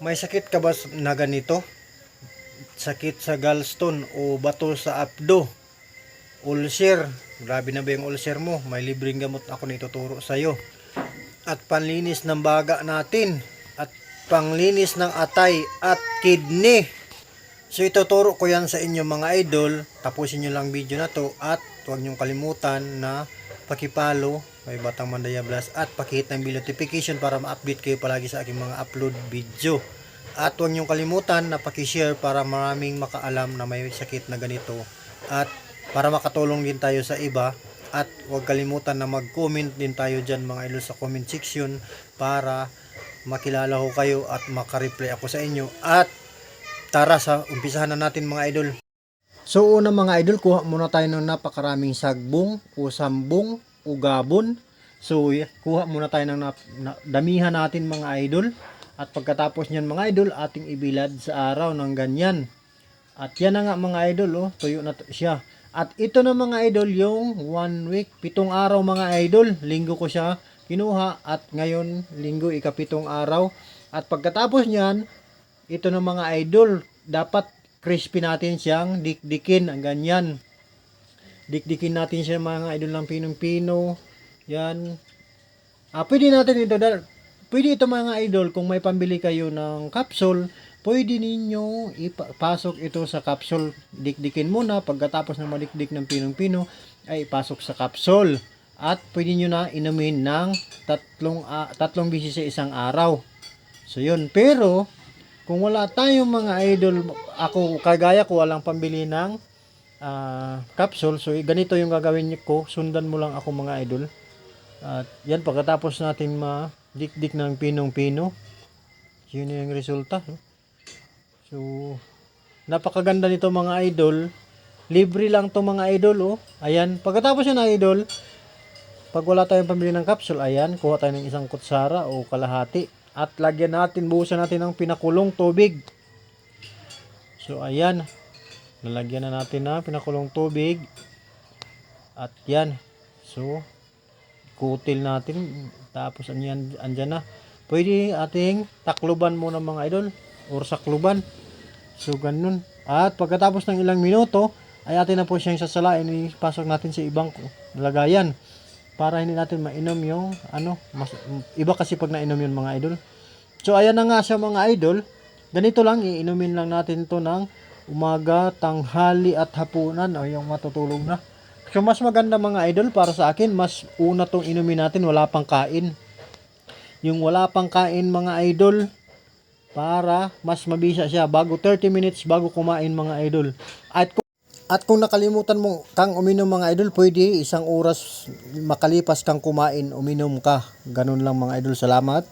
May sakit ka ba na ganito? Sakit sa gallstone o bato sa abdo? Ulcer? Grabe na ba yung ulcer mo? May libreng gamot ako na ituturo sa'yo. At panlinis ng baga natin. At panglinis ng atay at kidney. So ituturo ko yan sa inyo mga idol. Tapusin nyo lang video na to. At huwag nyong kalimutan na pakipalo may Batang Mandaya Blast at pakihit ng bell notification para ma-update kayo palagi sa aking mga upload video. At huwag niyong kalimutan na pakishare para maraming makaalam na may sakit na ganito at para makatulong din tayo sa iba. At huwag kalimutan na mag-comment din tayo dyan mga idol sa comment section para makilala ko kayo at makareply ako sa inyo. At tara, umpisahan na natin mga idol. So una mga idol, kuha muna tayo ng napakaraming sagbong o sambong o gabon. So kuha muna tayo ng damihan natin mga idol. At pagkatapos nyan mga idol, ating ibilad sa araw ng ganyan. At yan na nga mga idol, oh, tuyo na siya. At ito na mga idol yung 1 week, 7 araw mga idol. Linggo ko siya kinuha at ngayon linggo ikapitong araw. At pagkatapos nyan, ito na mga idol, dapat crispy natin siyang dikdikin, ang ganyan. Dikdikin natin siya mga idol ng pinong-pino. Yan. Pwede natin ito, pwede ito mga idol kung may pambili kayo ng capsule, pwede ninyo ipasok ito sa capsule. Dikdikin muna, pagkatapos na madikdik ng pinong-pino, ay ipasok sa capsule. At pwede nyo na inumin ng tatlong beses sa isang araw. So yun, pero kung wala tayong mga idol, ako kagaya ko walang pambili ng capsule, so ganito yung gagawin ko, sundan mo lang ako mga idol. At yan, pagkatapos natin madikdik ng pinong-pino, yun yung resulta. So napakaganda nito mga idol, libre lang to mga idol, oh. Ayan, pagkatapos yun idol, pag wala tayong pambili ng capsule, ayan, kuha tayo ng isang kutsara o kalahati at lagyan natin, buhusan natin ng pinakulong tubig. So ayan, lalagyan na natin na pinakulong tubig. At yan, so kutil natin, tapos andyan na. Pwede ating takluban muna mga idol or sakluban. So ganun. At pagkatapos ng ilang minuto ay atin na po siyang sasalain, ipasok natin sa ibang lagayan para hindi natin mainom yung iba kasi pag nainom yun mga idol. So ayan na nga siya mga idol. Ganito lang, iinumin lang natin to ng umaga, tanghali at hapunan o yung matutulog na. So mas maganda mga idol para sa akin, mas una tong inumin natin wala pang kain. Yung wala pang kain mga idol, para mas mabisa siya bago 30 minutes bago kumain mga idol. At kung nakalimutan mo kang uminom mga idol, pwede 1 oras makalipas kang kumain, uminom ka. Ganun lang mga idol, salamat.